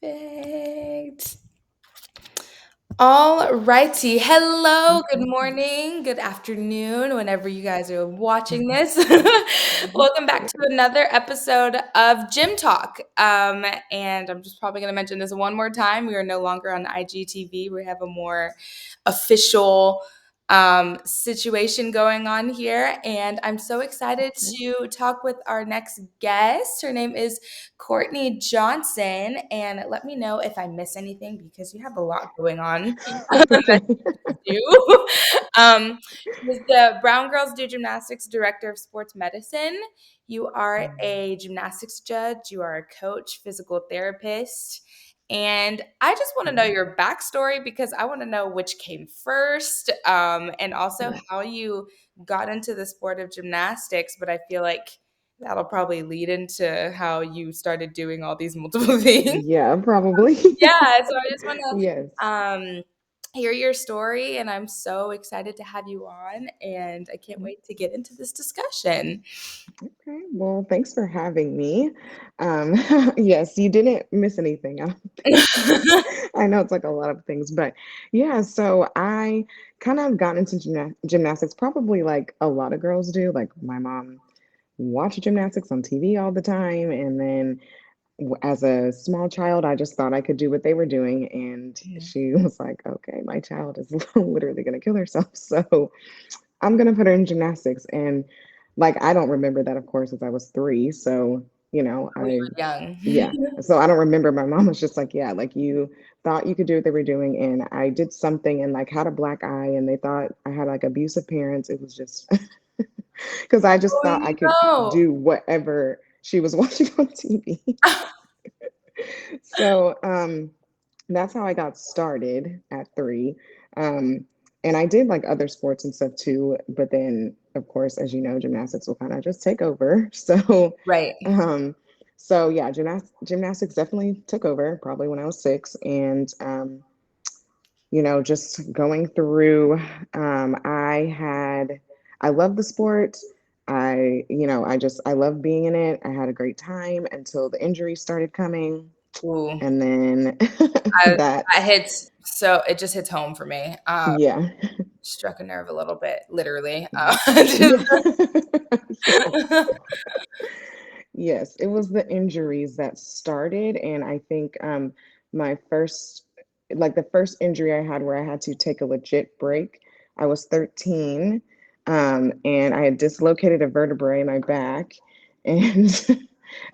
Perfect. All righty. Hello, good morning, good afternoon, whenever you guys are watching this. Welcome back to another episode of Gym Talk. And I'm just probably going to mention this one more time. We are no longer on IGTV. We have a more official situation going on here. And I'm so excited to talk with our next guest. Her name is Courtney Johnson. And let me know if I miss anything because you have a lot going on. Okay. Do. She's the Brown Girls Do Gymnastics Director of Sports Medicine. You are a gymnastics judge, you are a coach, physical therapist. And I just want to know your backstory because I want to know which came first, and also how you got into the sport of gymnastics. But I feel like that'll probably lead into how you started doing all these multiple things. Yeah, probably. Yeah, so I just want Yes. to hear your story, and I'm so excited to have you on, and I can't wait to get into this discussion. Okay. Well, thanks for having me. Um, yes, you didn't miss anything. I don't think. I know it's like a lot of things, but yeah, so I kind of got into gymnastics probably like a lot of girls do. Like my mom watched gymnastics on TV all the time, and then as a small child, I just thought I could do what they were doing. And Mhm. she was like, okay, my child is literally going to kill herself. So I'm going to put her in gymnastics. And like, I don't remember that, of course, as I was 3. So, Oh, you were young. yeah. So I don't remember. My mom was just like, yeah, like you thought you could do what they were doing. And I did something and like had a black eye and they thought I had like abusive parents. It was just because I just thought I could Oh do whatever she was watching on TV. no. So that's how I got started at 3. Um, and I did like other sports and stuff too, but then of course, as you know, gymnastics will kind of just take over. Right. Um, so yeah, gymnastics definitely took over probably when I was 6. And just going through, I love the sport. I love being in it. I had a great time until the injuries started coming. Ooh. And then I, that, that hits so it just hits home for me. yeah, Struck a nerve a little bit, literally. yeah, yeah. Yes, it was the injuries that started. And I think my first, like the first injury I had where I had to take a legit break, I was 13, and I had dislocated a vertebrae in my back. And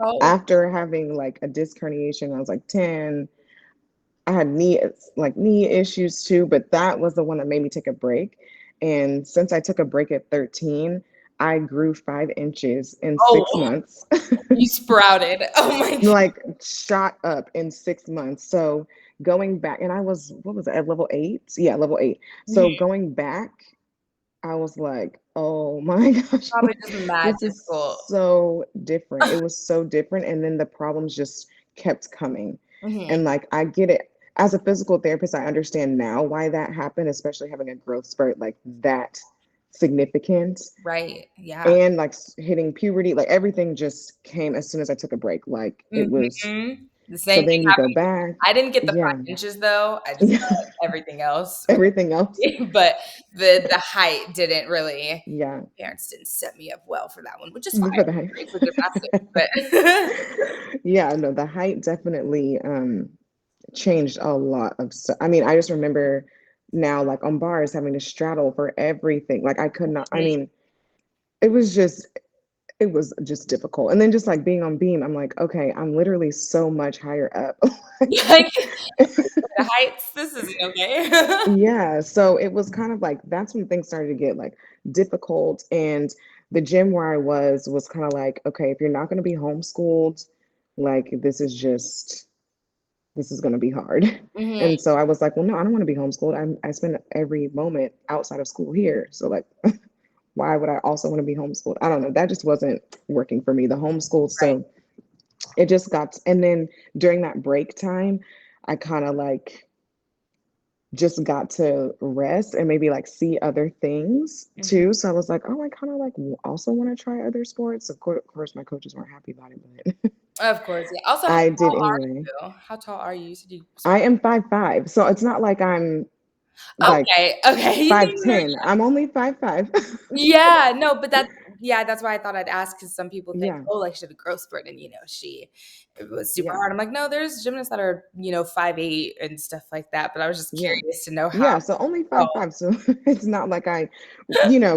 Oh, after having like a disc herniation, I was like 10. I had knee issues too, but that was the one that made me take a break. And since I took a break at 13, I grew 5 inches in six oh, months, you sprouted. Oh my God. like shot up in 6 months. So going back, and I was, what was it, at level 8? Yeah, level 8. So Mhm. going back, I was like, oh my gosh, Probably just mad this is difficult. so different. It was so different. And then the problems just kept coming. Mhm. And like, I get it. As a physical therapist, I understand now why that happened, especially having a growth spurt like that significant Right. Yeah. and like hitting puberty. Like everything just came as soon as I took a break. Like it was, Mhm. The so same thing then you go happened. back. I didn't get the Yeah. 5 inches though. I just got everything else with Everything else. but the height didn't really Yeah. parents didn't set me up well for that one, which is fine. For the height. Great for gymnastics, but Yeah, no, the height definitely changed a lot of stuff. I mean, I just remember now, like on bars, having to straddle for everything. Like I could not, I mean, it was just, it was just difficult. And then just like being on beam, I'm like, okay, I'm literally so much higher up. like the heights, this isn't okay. Yeah, so it was kind of like that's when things started to get like difficult. And the gym where I was kind of like, okay, if you're not going to be homeschooled, like this is going to be hard. Mhm. And so I was like, well, no, I don't want to be homeschooled. I spend every moment outside of school here. So like, why would I also want to be homeschooled? I don't know. That just wasn't working for me, the homeschool. Right. So it just got, and then during that break time, I kind of like just got to rest and maybe like see other things Mhm. too. So I was like, oh, I kind of like also want to try other sports. Of course, my coaches weren't happy about it, but Of course, yeah. Also, how I did tall are anyway. you? How tall are you? You said you I sprint. am 5'5", so it's not like I'm like Okay, okay. No, no, no. 5'10". I'm only 5'5". Yeah, no, but that's why I thought I'd ask because some people think, Yeah, oh, like she had a growth spurt and she it was super yeah, hard. I'm like, no, there's gymnasts that are 5'8" and stuff like that. But I was just yeah. curious to know how Yeah, so only tall. 5'5", so it's not like I,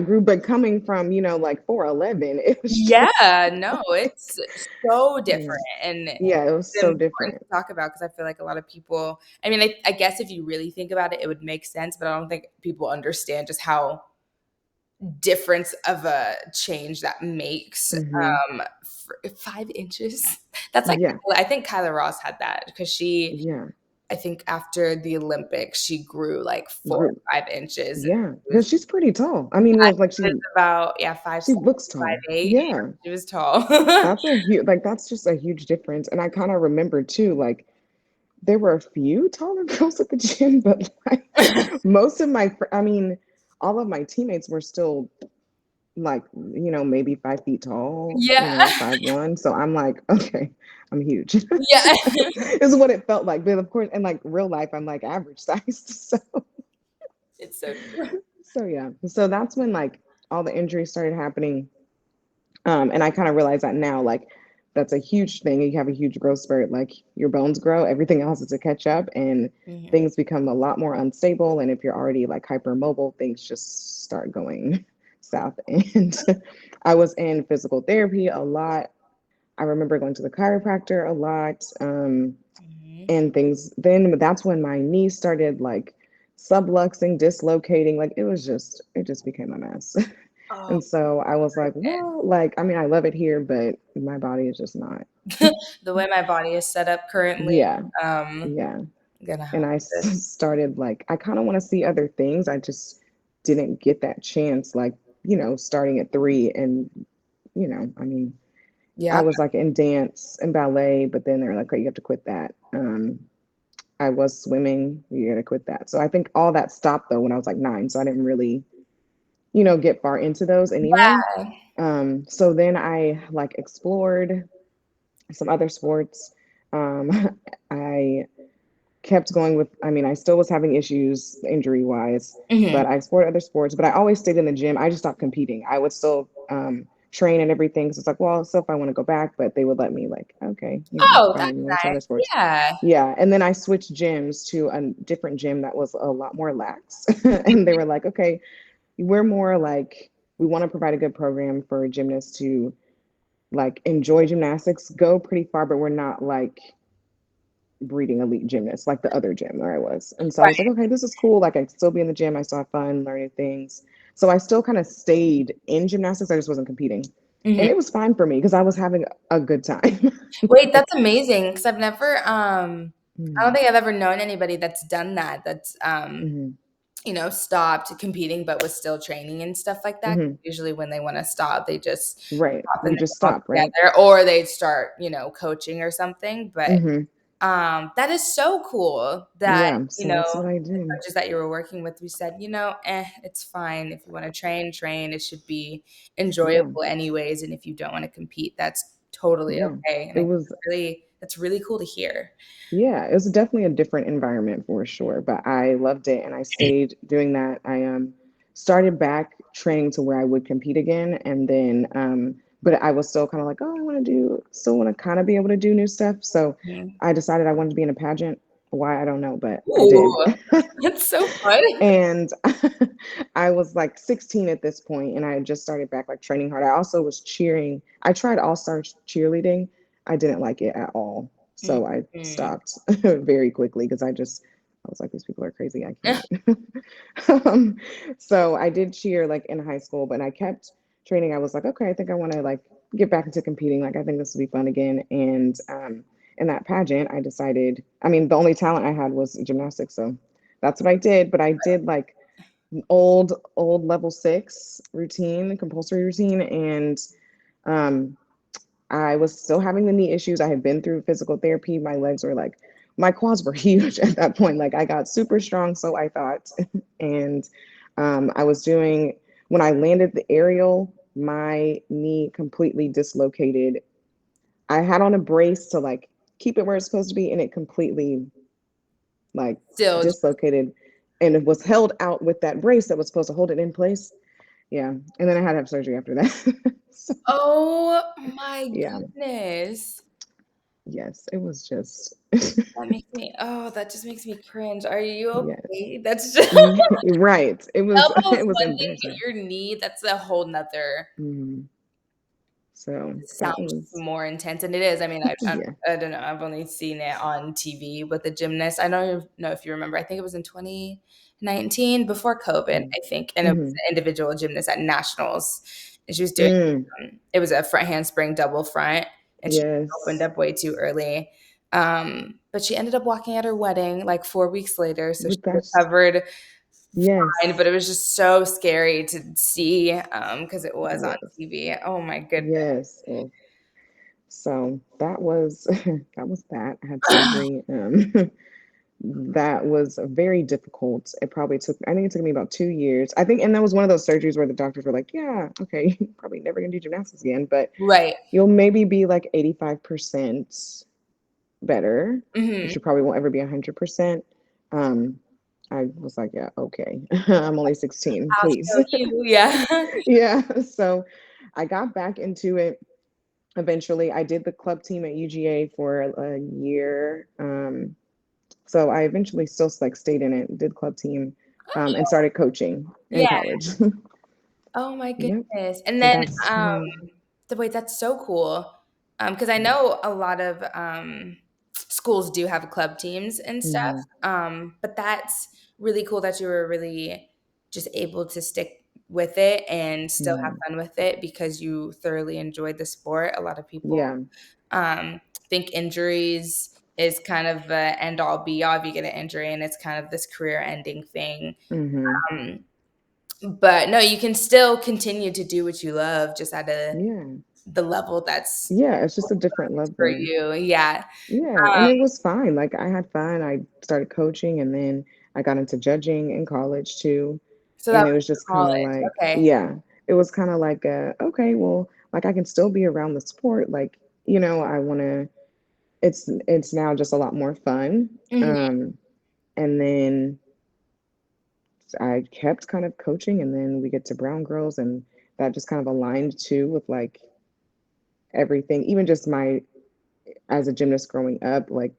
grew, but coming from, like 4'11", it was just, Yeah, no, it's so yeah, different and yeah, it was it's so important different. to talk about because I feel like a lot of people. I mean, I guess if you really think about it, it would make sense, but I don't think people understand just how difference of a change that makes, Hmm. 5 inches. That's like Yeah, I think Kyla Ross had that because yeah, I think after the Olympics, she grew like 4 or group, 5 inches. yeah, It was because she's pretty tall. I mean, yeah, well, like she was about, yeah, 5'7", she looks tall. 5'8". Yeah, She was tall. that's a huge, like that's just a huge difference. And I kind of remember too, like there were a few taller girls at the gym, but like most of I mean, all of my teammates were still like, maybe 5 feet tall, Yeah. 5'1". So I'm like, okay, I'm huge. Yeah. Is what it felt like. But of course, in like real life, I'm like average sized. It's so true. So yeah. So that's when like all the injuries started happening. And I kind of realize that now, like that's a huge thing. You have a huge growth spurt, like your bones grow, everything else is to catch up, and Mhm. things become a lot more unstable. And if you're already like hypermobile, things just start going south. And I was in physical therapy a lot. I remember going to the chiropractor a lot. Mhm. And things then that's when my knee started like subluxing, dislocating. Like it just became a mess. Oh, And so I was like, well, like, I mean, I love it here, but my body is just not. the way my body is set up currently, Yeah, um, yeah. I'm gonna And have I to. started like, I kind of want to see other things. I just didn't get that chance, like, starting at 3. And, I mean, I Yeah. was like in dance and ballet, but then they're like, okay, you have to quit that. I was swimming, you got to quit that. So I think all that stopped though when I was like 9. So I didn't really, get far into those anyway. Yeah. So then I like explored some other sports. I kept going with, I mean, I still was having issues injury wise, Mhm. but I explored other sports, but I always stayed in the gym. I just stopped competing. I would still train and everything. So it's like, well, so if I want to go back, but they would let me like, okay, Oh, fine, that's you want to try nice. other sports. Yeah. Yeah. And then I switched gyms to a different gym that was a lot more lax. And they were like, okay, we're more like, we want to provide a good program for gymnasts to like enjoy gymnastics, go pretty far, but we're not like breeding elite gymnasts like the other gym where I was. And so I was like, Right. okay, this is cool. Like I could still be in the gym. I still have fun learning things. So I still kind of stayed in gymnastics. I just wasn't competing. Mhm. And it was fine for me because I was having a good time. Wait, that's amazing because I don't Mm-hmm. think I've ever known anybody that's done that, that's, Mm-hmm. stopped competing but was still training and stuff like that. Mm-hmm. Usually when they wanna stop, they just Right. stop and You then just come stop, right? together, or they start, coaching or something, but Mm-hmm. that is so cool that, Yeah. So that's what I the did. coaches that you were working with, you said, it's fine. If you wanna train, train. It should be Yeah. enjoyable anyways, and if you don't wanna compete, that's totally Yeah. okay, and It I think was that's really cool to hear. Yeah, it was definitely a different environment for sure, but I loved it and I stayed doing that. I started back training to where I would compete again, and then but I was still kind of like, oh, I want to do still want to kind of be able to do new stuff. So Mhm. I decided I wanted to be in a pageant. Why, I don't know, but I did. Ooh, that's so fun. And I was like 16 at this point, and I had just started back like training hard. I also was cheering. I tried all-star cheerleading. I didn't like it at all. So I Mhm. stopped very quickly because I was like, these people are crazy. I can't. um, so I did cheer like in high school, but I kept training. I was like, okay, I think I want to like get back into competing. Like I think this will be fun again. And in that pageant, I decided, I mean, the only talent I had was gymnastics. So that's what I did. But I did like old level 6 routine, compulsory routine, and um, I was still having the knee issues. I had been through physical therapy. My legs were like, my quads were huge at that point. Like I got super strong, so I thought. And I was doing, when I landed the aerial, my knee completely dislocated. I had on a brace to like keep it where it's supposed to be, and it completely like Still just dislocated, and it was held out with that brace that was supposed to hold it in place. Yeah, and then I had to have surgery after that. So, oh my yeah, goodness. yes, it was just That just makes me cringe. Are you yes, okay? That's just right. It was elbow's it was one thing, but embarrassing. your knee, that's a whole nother Mhm. So sounds that was more intense, and it is. I mean, yeah. I don't know. I've only seen it on TV with a gymnast. I don't know if you remember. I think it was in 2019 before COVID, I think, and it was Mm-hmm. an individual gymnast at nationals, and she was doing. Mm, It was a front handspring double front, and she opened yes. up way too early. But she ended up walking at her wedding like 4 weeks later, so she With that, recovered fine. yes, But it was just so scary to see because it was on yes, TV. Oh my goodness. yes. Well, so that was that was that. I had surgery. That was very difficult. It probably took, I think it took me about 2 years. I think, and that was one of those surgeries where the doctors were like, yeah, okay, you're probably never gonna do gymnastics again, but Right. you'll maybe be like 85% better, Mhm. but you probably won't ever be 100%. Um, I was like, yeah, okay. I'm only 16, I'll please. show you. Yeah. Yeah. So I got back into it eventually. I did the club team at UGA for a year. So I eventually still like stayed in it, did club team, and started coaching in Yeah. college. Oh my Yep. goodness. And So then, that's how. wait, that's so cool. Because I know a lot of schools do have club teams and stuff. Mhm. But that's really cool that you were really just able to stick with it and still have Mhm. fun with it because you thoroughly enjoyed the sport. A lot of people Yeah. think injuries is kind of the end all be all if you get an injury and it's kind of this career ending thing. Mhm. Um, but no, you can still continue to do what you love just at Yeah. the level that's Yeah. It's just a different for level. you. Yeah. Yeah, and it was fine. Like I had fun. I started coaching and then I got into judging in college too. So that And it was was just kind of college. like, Okay. yeah, it was kind of like, okay, well, like I can still be around the sport. Like, I want to, it's now just a lot more fun. Mhm. And then I kept kind of coaching and then we get to Brown Girls and that just kind of aligned too with like everything, even just my, as a gymnast growing up, like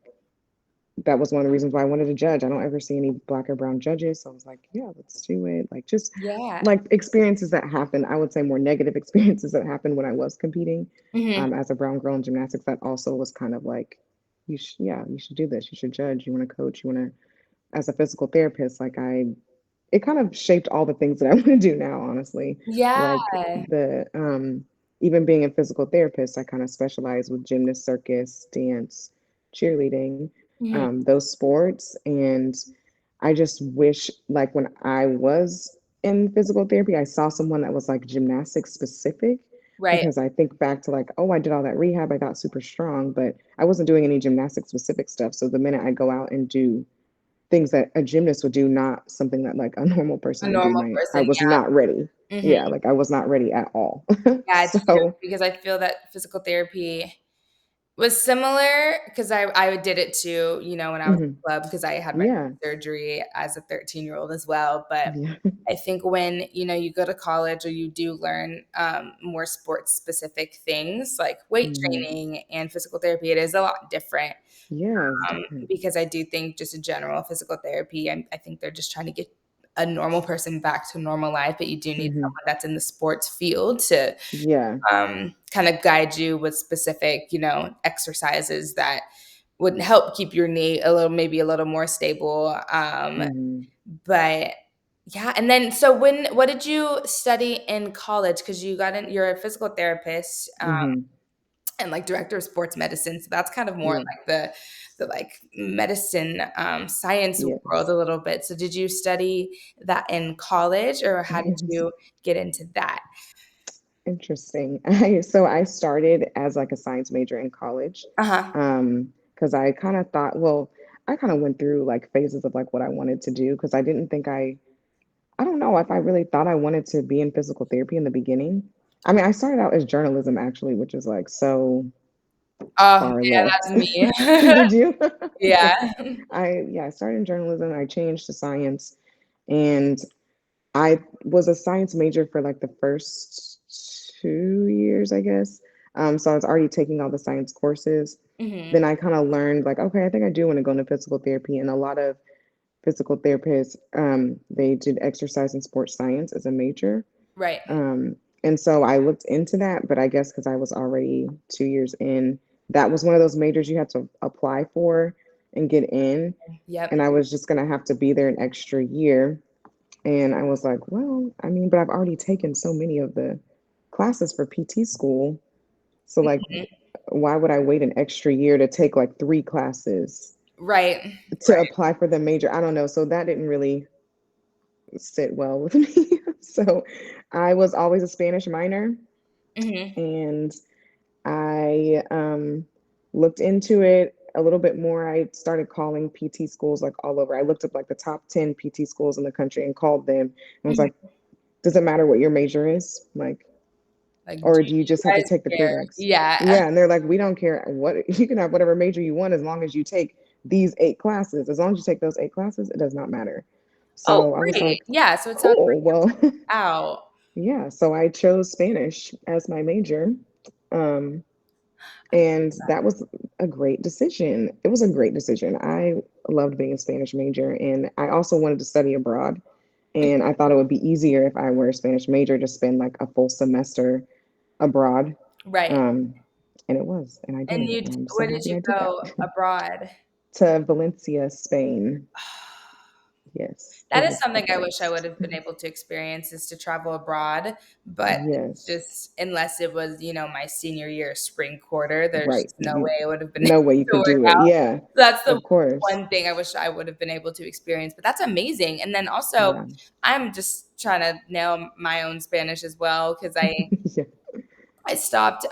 that was one of the reasons why I wanted to judge. I don't ever see any black or brown judges. So I was like, yeah, let's do it. Like just Yeah. like experiences that happen. I would say more negative experiences that happened when I was competing Mhm. as a brown girl in gymnastics. That also was kind of like, yeah, you should do this. You should judge. You want to coach. You want to, as a physical therapist, it kind of shaped all the things that I want to do now, honestly. Yeah. Like even being a physical therapist, I kind of specialize with gymnast, circus, dance, cheerleading, Mhm. those sports. And I just wish, like, when I was in physical therapy, I saw someone that was like gymnastics specific Right. because I think back to like, oh, I did all that rehab, I got super strong, but I wasn't doing any gymnastic specific stuff. So the minute I go out and do things that a gymnast would do, not something that like a normal A person would do, normal I person. was not ready. Yeah. Mhm. Yeah, like I was not ready at all. Yeah, it's true So, because I feel that physical therapy was similar because I did it too, when I was mhm, in club because I had my yeah, surgery as a 13-year-old as well. But yeah, I think when, you go to college or you do learn more sports specific things like weight mhm, training and physical therapy, it is a lot different yeah, it's different. because I do think just a general physical therapy, I think they're just trying to get a normal person back to normal life, but you do need Mhm, someone that's in the sports field to yeah, kind of guide you with specific, exercises that would help keep your knee maybe a little more stable. mhm, But yeah, and then so what did you study in college? Because you're a physical therapist mhm, and like director of sports medicine, so that's kind of more yeah, like the like medicine science world yes. a little bit. So did you study that in college, or how did Yes. you get into that? Interesting. I started as like a science major in college. Uh huh. Because I kind of thought, well, I kind of went through like phases of like what I wanted to do because I didn't think I don't know if I really thought I wanted to be in physical therapy in the beginning. I mean, I started out as journalism actually, which is like so Oh, far yeah, left. that's me. Did you? Yeah. Yeah. I started in journalism, I changed to science, and I was a science major for like the first 2 years, I guess. So I was already taking all the science courses. Mhm. Then I kind of learned like, okay, I think I do want to go into physical therapy. And a lot of physical therapists, they did exercise and sports science as a major. Right. And so I looked into that, but I guess because I was already 2 years in, that was one of those majors you had to apply for and get in. Yep. And I was just gonna have to be there an extra year. And I was like, well, I mean, but I've already taken so many of the classes for PT school. So like, Mhm. why would I wait an extra year to take like three classes Right. to Right. apply for the major? I don't know. So that didn't really sit well with me. So I was always a Spanish minor, Mhm. and I looked into it a little bit more. I started calling PT schools like all over. I looked up like the top 10 PT schools in the country and called them and was Mhm. like, does it matter what your major is? Like, Like, or do do you you just have to guys take the care? prereqs? Yeah. Yeah. And they're like, we don't care what you can have whatever major you want as long as you take these 8 classes. As long as you take those 8 classes, it does not matter. Oh, So I was great. like, Yeah, so it sounds cool. like Well, it worked out. yeah. So I chose Spanish as my major. Um, I love and that was a great decision. It was a great decision. I loved being a Spanish major, and I also wanted to study abroad. that. And I thought it would be easier if I were a Spanish major to spend like a full semester abroad. Right. Um, and it was, and I And did. you And I'm so where did happy you I did that. go abroad? To Valencia, Spain. Yes, That it is was the something I wish I would best. have been able to experience is to travel abroad, but it's Yes, just unless it was, my senior year spring quarter, there's right. just no way it would have been No way you able to could work do it. out. Yeah, That's the of course. one thing I wish I would have been able to experience, but that's amazing. And then also, Yeah. I'm just trying to nail my own Spanish as well because Yeah. I stopped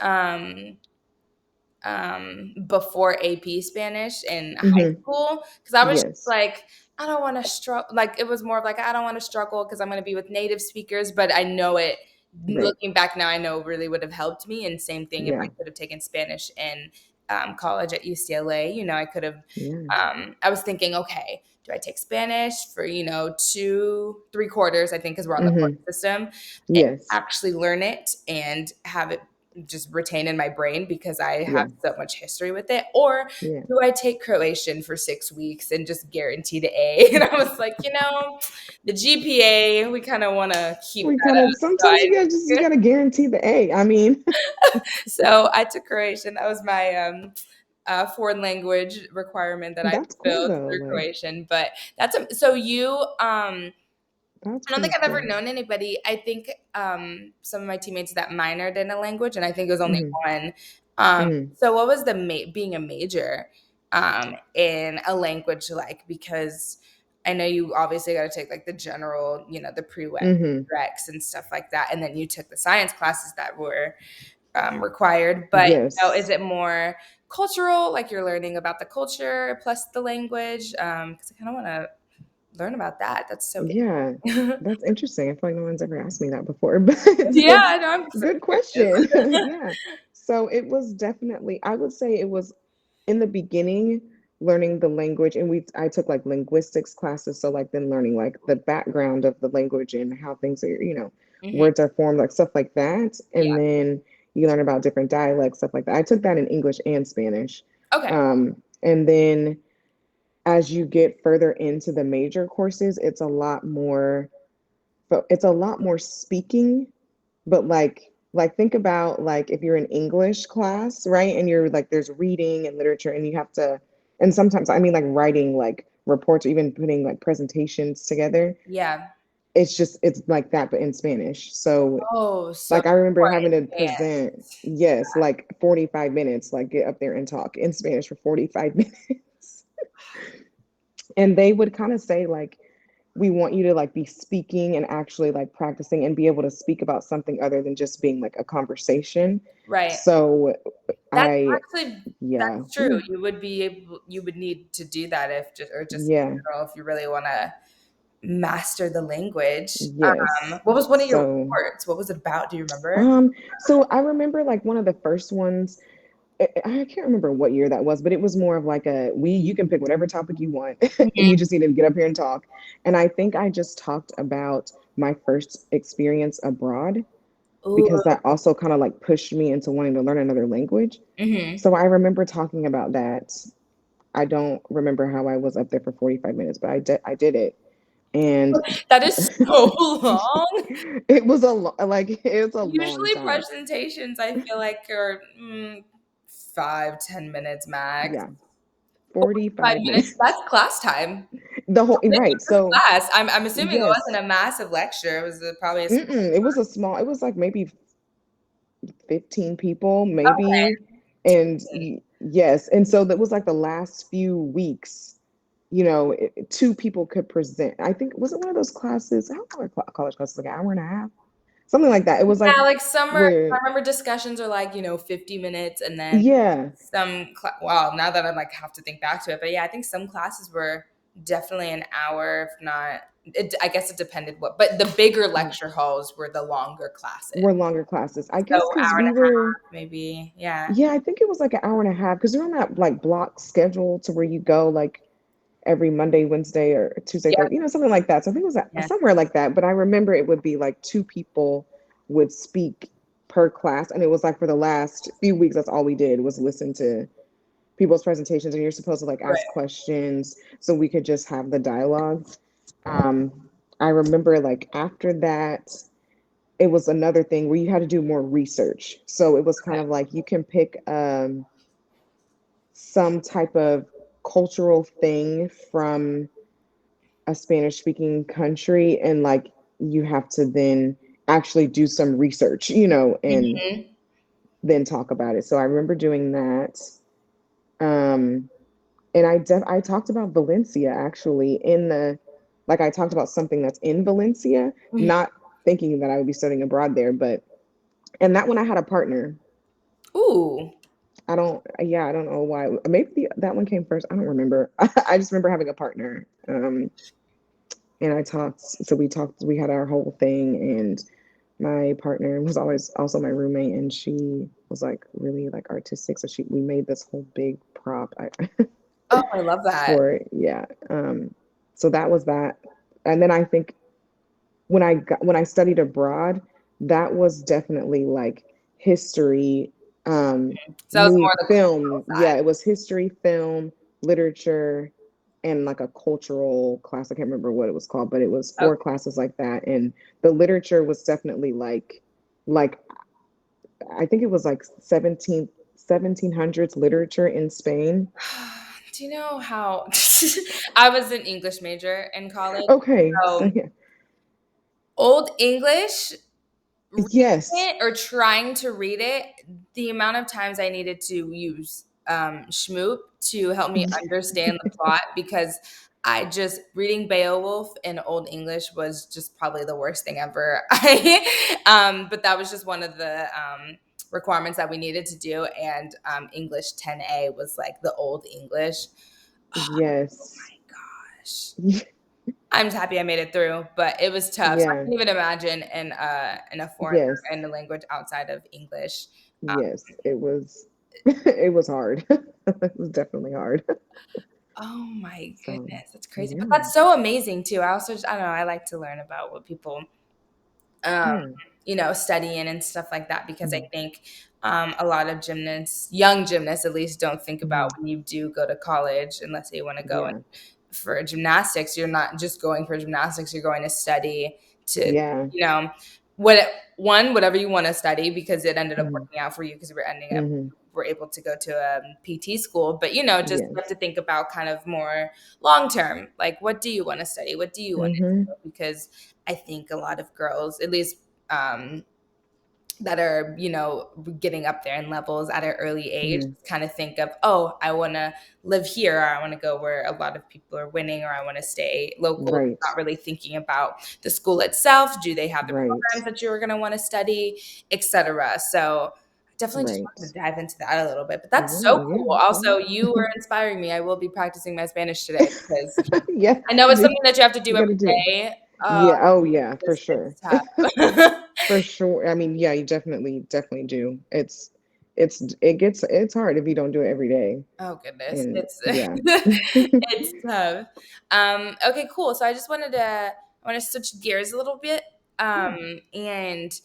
before AP Spanish in high Hmm. school because I was just Yes. like, I don't want to struggle. Like it was more of like I don't want to struggle because I'm going to be with native speakers, but I know it. Right. Looking back now, I know it really would have helped me. And same thing if I Yeah. could have taken Spanish in college at UCLA. I could have. Yeah. I was thinking, okay, do I take Spanish for 2 3 quarters? I think because we're on the course Hmm. system, and Yes. actually learn it and have it just retain in my brain because I have Yeah. so much history with it? Or Yeah. do I take Croatian for 6 weeks and just guarantee the A? And I was like, the GPA, we kind of want to keep We that kind of up. sometimes you gotta guarantee the A. I mean, So I took Croatian. That was my foreign language requirement that I that's cool fulfilled though. through Like Croatian. But so you that's I don't think pretty I've ever cool. known anybody. I think some of my teammates that minored in a language, and I think it was only Hmm. one. Hmm. So, what was the being a major in a language like? Because I know you obviously got to take like the general, the Hmm. prereqs and stuff like that, and then you took the science classes that were required. But is Yes. it more cultural, like you're learning about the culture plus the language? Because I kind of want to learn about that. That's so Yeah. interesting. That's interesting. I feel like no one's ever asked me that before, but Yeah, I know, I'm so good question. curious. Yeah. So it was definitely, I would say it was in the beginning learning the language, and I took like linguistics classes, so like then learning like the background of the language and how things are, Mhm. words are formed, like stuff like that. Yeah, And then you learn about different dialects, stuff like that. I took that in English and Spanish. okay. And then as you get further into the major courses, it's a lot more speaking, but like think about like if you're in English class, right? And you're like there's reading and literature and you have to, and sometimes I mean like writing like reports or even putting like presentations together. Yeah. It's like that but in Spanish. So Oh, so like I remember more having to present, advanced. yes, like 45 minutes, like get up there and talk in Spanish for 45 minutes. And they would kind of say like we want you to like be speaking and actually like practicing and be able to speak about something other than just being like a conversation. Right. So That's I, actually yeah, that's true. You would need to do that if just in yeah, general, if you really wanna master the language. yes. What was one of your So, reports? What was it about? Do you remember? so I remember like one of the first ones. I can't remember what year that was, but it was more of like you can pick whatever topic you want and Mhm. you just need to get up here and talk. And I think I just talked about my first experience abroad because Ooh, that also kind of like pushed me into wanting to learn another language. mhm. So I remember talking about that. I don't remember how I was up there for 45 minutes, but I did it. And That is so long. it was like it was a long Usually time. presentations I feel like are, 5, 10 minutes max. Yeah, 45 45 minutes, minutes. that's class time. The whole Thank you right. for So class. I'm assuming it yes. wasn't a massive lecture, it was, probably a small. Mm-mm, it was like maybe 15 people, Okay. maybe. And yes. And so that was like the last few weeks, two people could present. I think, was it one of those classes? How long are college classes? Like an hour and a half? Something like that. It was like Yeah, like summer I where, remember discussions are like, 50 minutes and then yeah, wow, now that I'm like have to think back to it, but yeah, I think some classes were definitely an hour, if not I guess it depended but the bigger mm, lecture halls were the longer classes. were longer classes. I So guess because hour and we a were, half, maybe. Yeah. yeah, I think it was like an hour and a half because you're on that like block schedule to where you go like every Monday, Wednesday, or Tuesday, Yep. Thursday, something like that. So I think it was Yeah. somewhere like that. But I remember it would be like two people would speak per class. And it was like for the last few weeks, that's all we did was listen to people's presentations. And you're supposed to like ask Right. questions so we could just have the dialogue. Um, I remember like after that, it was another thing where you had to do more research. So it was kind Okay. of like you can pick some type of cultural thing from a Spanish speaking country and like you have to then actually do some research, and Mhm. then talk about it. So I remember doing that. Um, and I talked about Valencia actually in the like I talked about something that's in Valencia, Mhm. not thinking that I would be studying abroad there, but and that one I had a partner. Ooh. I don't know why. Maybe that one came first. I don't remember. I just remember having a partner. And we had our whole thing, and my partner was always also my roommate, and she was like really like artistic, so we made this whole big prop Oh, I love that. for yeah. So that was that, and then I think when I studied abroad, that was definitely like history, So that was more the cultural film. Yeah, side. it was history, film, literature, and like a cultural class. I can't remember what it was called, but it was four Okay. classes like that. And the literature was definitely like I think it was like 1700s literature in Spain. Do you know how I was an English major in college, Okay, so so yeah. Old English, reading Yes. it or trying to read it, the amount of times I needed to use, Schmoop to help me understand the plot because I just reading Beowulf in Old English was just probably the worst thing ever. But that was just one of the, requirements that we needed to do, and, English 10A was, like, the Old English. Yes. Gosh. I'm just happy I made it through, but it was tough. So I Yeah. can't even imagine in a foreign Yes. in a language outside of English. Um, Yes, it was it was hard. It was definitely hard. oh my So, goodness, that's crazy. But yeah. that's so amazing too. I also just, I don't know, I like to learn about what people um, Yeah. studying and stuff like that because I Mhm. think a lot of gymnasts, young gymnasts at least, don't think about Mhm. when you do go to college, unless you want to go Yeah. for gymnastics. You're not just going for gymnastics, you're going to study to, Yeah. you know, what whatever you want to study because it ended up Mhm. working out for you because we're ending up Mhm. we're able to go to a PT school. But just you have to Yes. think about kind of more long term, like what do you want to study? What do you want to Mhm. do? Because I think a lot of girls, at least um, that are, getting up there in levels at an early age, Mhm. kind of think of, oh, I want to live here, or I want to go where a lot of people are winning, or I want to stay local, Right. not really thinking about the school itself. Do they have the Right. programs that you're going to want to study, etc. So I definitely just Right. wanted to dive into that a little bit. But that's so Well, cool. yeah. Also, Well, you were inspiring me. I will be practicing my Spanish today because yes, I know it's something that you have to do you every gotta do it. day. Yeah. Oh, yeah, for It's sure. tough. For sure. I mean, yeah, you definitely do. it's hard if you don't do it every day. Oh goodness, And it's yeah. it's tough. Okay, cool. So I want to switch gears a little bit. Yeah. And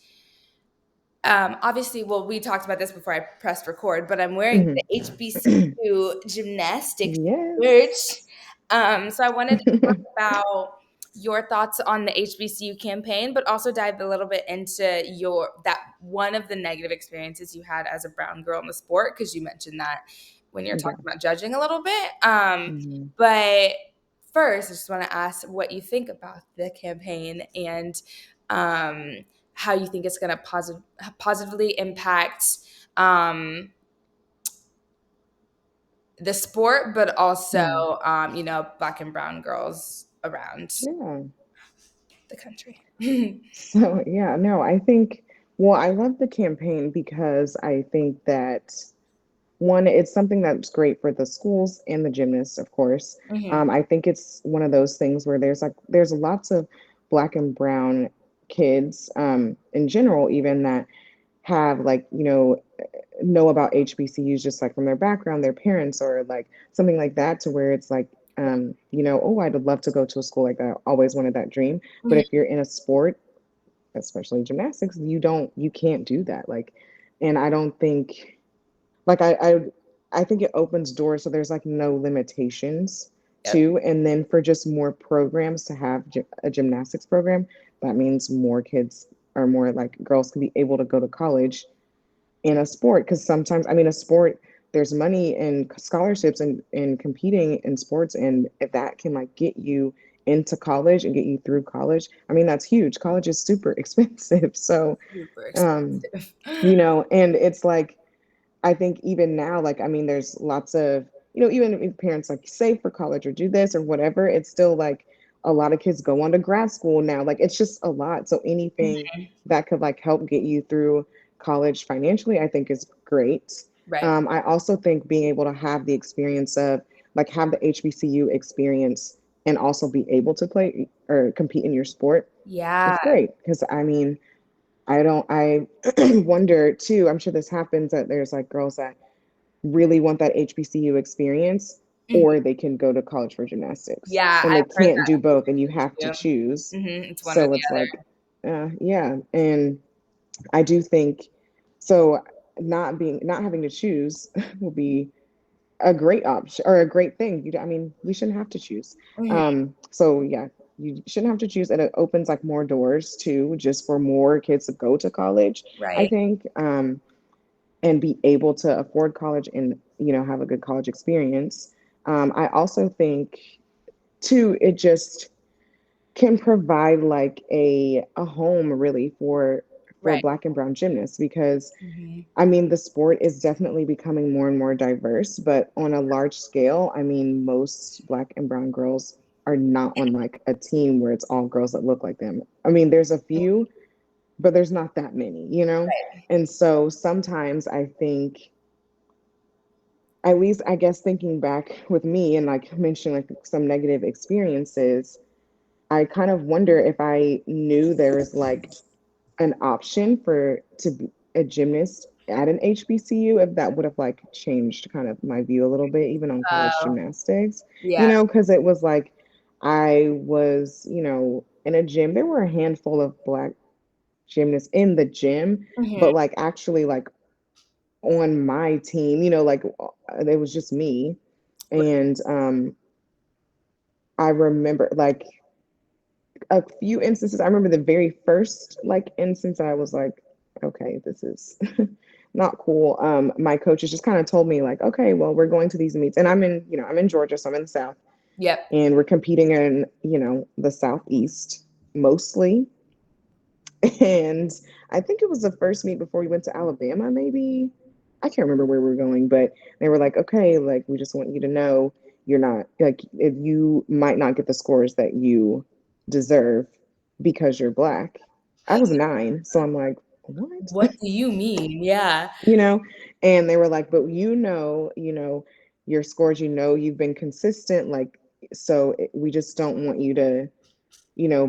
obviously, well, we talked about this before I pressed record, but I'm wearing Mhm. the HBCU gymnastics shirt. Yes. So I wanted to talk about your thoughts on the HBCU campaign, but also dive a little bit into your that one of the negative experiences you had as a brown girl in the sport, because you mentioned that when you're Yeah. talking about judging a little bit. Mhm. But first, I just want to ask what you think about the campaign and um, how you think it's going to positively impact um, the sport, but also, Mhm. black and brown girls around Yeah. the country. So, yeah, no, I think, well, I love the campaign because I think that one, it's something that's great for the schools and the gymnasts, of course. Hmm. I think it's one of those things where there's lots of black and brown kids, in general, even that have like, know about HBCUs just like from their background, their parents, or like something like that, to where it's like, oh, I'd love to go to a school like that. I always wanted that dream. But Hmm. if you're in a sport, especially gymnastics, you can't do that. Like, and I don't think like I think it opens doors so there's like no limitations Yep. too. And then for just more programs to have a gymnastics program, that means more kids or more like girls can be able to go to college in a sport. Because sometimes, I mean, a sport, there's money and scholarships and in competing in sports, and if that can like get you into college and get you through college, I mean, that's huge. College is super expensive. So Super um expensive. and it's like, I think even now, like, I mean, there's lots of, even if parents like save for college or do this or whatever, it's still like a lot of kids go on to grad school now. Like, it's just a lot. So anything Mhm. that could like help get you through college financially, I think is great. Right. I also think being able to have the experience of like have the HBCU experience and also be able to play or compete in your sport, Yeah. it's great. Because I mean, I wonder too, I'm sure this happens that there's like girls that really want that HBCU experience, Mhm. or they can go to college for gymnastics. Yeah, And they I've heard can't do both, and you that have to too. choose. It's one or So the it's other. like, yeah. And I do think so. Not having to choose will be a great option or a great thing. I mean, we shouldn't have to choose. Mhm. So yeah, you shouldn't have to choose, and it opens like more doors too, just for more kids to go to college, I Right. think, and be able to afford college and have a good college experience. I also think too, it just can provide like a home really for Right. Black and brown gymnasts, because Mhm. I mean, the sport is definitely becoming more and more diverse, but on a large scale, I mean, most Black and brown girls are not on like a team where it's all girls that look like them. I mean, there's a few, but there's not that many. Right. And so sometimes I think, at least I guess thinking back with me and like mentioning like some negative experiences, I kind of wonder if I knew there was like an option for to be a gymnast at an HBCU, if that would have like changed kind of my view a little bit, even on college Oh, gymnastics, yeah. because it was like I was, in a gym. There were a handful of Black gymnasts in the gym, Mhm. but like actually like on my team, like it was just me. And I remember like a few instances. I remember the very first like instance I was like, okay, this is not cool. My coaches just kind of told me like, okay, well, we're going to these meets, and I'm in Georgia, so I'm in the South, Yep. and we're competing in, the Southeast mostly. And I think it was the first meet before we went to Alabama, maybe. I can't remember where we were going, but they were like, okay, like we just want you to know you're not like if you might not get the scores that you deserve because you're Black. I was 9, so I'm like, what? What do you mean? Yeah. you know? And they were like, but your scores, you've been consistent, like so we just don't want you to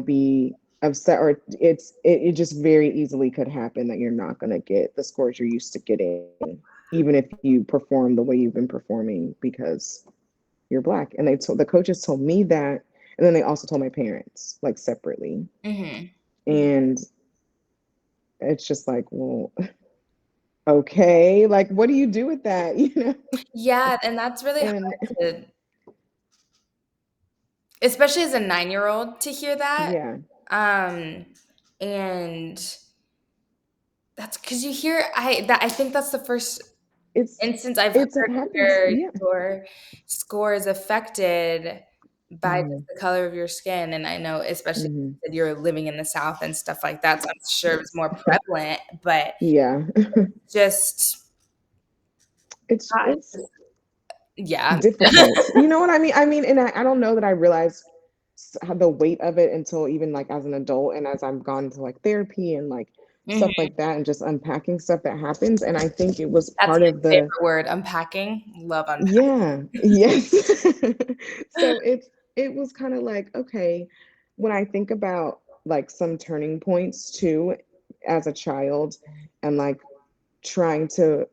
be upset, or it just very easily could happen that you're not going to get the scores you're used to getting. even if you perform the way you've been performing because you're black. And the coaches told me that, and then they also told my parents like separately. Mhm. And it's just like, well, okay, like what do you do with that, you know? Yeah, and that's really And hard to, especially as a 9-year-old, to hear that. yeah, Um, and that's because you hear I think that's the first it's instance I've it heard happens. where Yeah. your score is affected by just Hmm. the color of your skin, and I know especially Hmm. that you're living in the South and stuff like that, so I'm sure it's more prevalent, but Yeah. just It's yeah. difficult. You know what I mean? And I don't know that I realized the weight of it until even like as an adult and as I've gone to like therapy and like stuff Mhm. like that and just unpacking stuff that happens. And I think it was That's part my of the, favorite word, unpacking. Love unpacking. yeah, yes. So it was kind of like, okay, when I think about like some turning points too as a child and like trying to,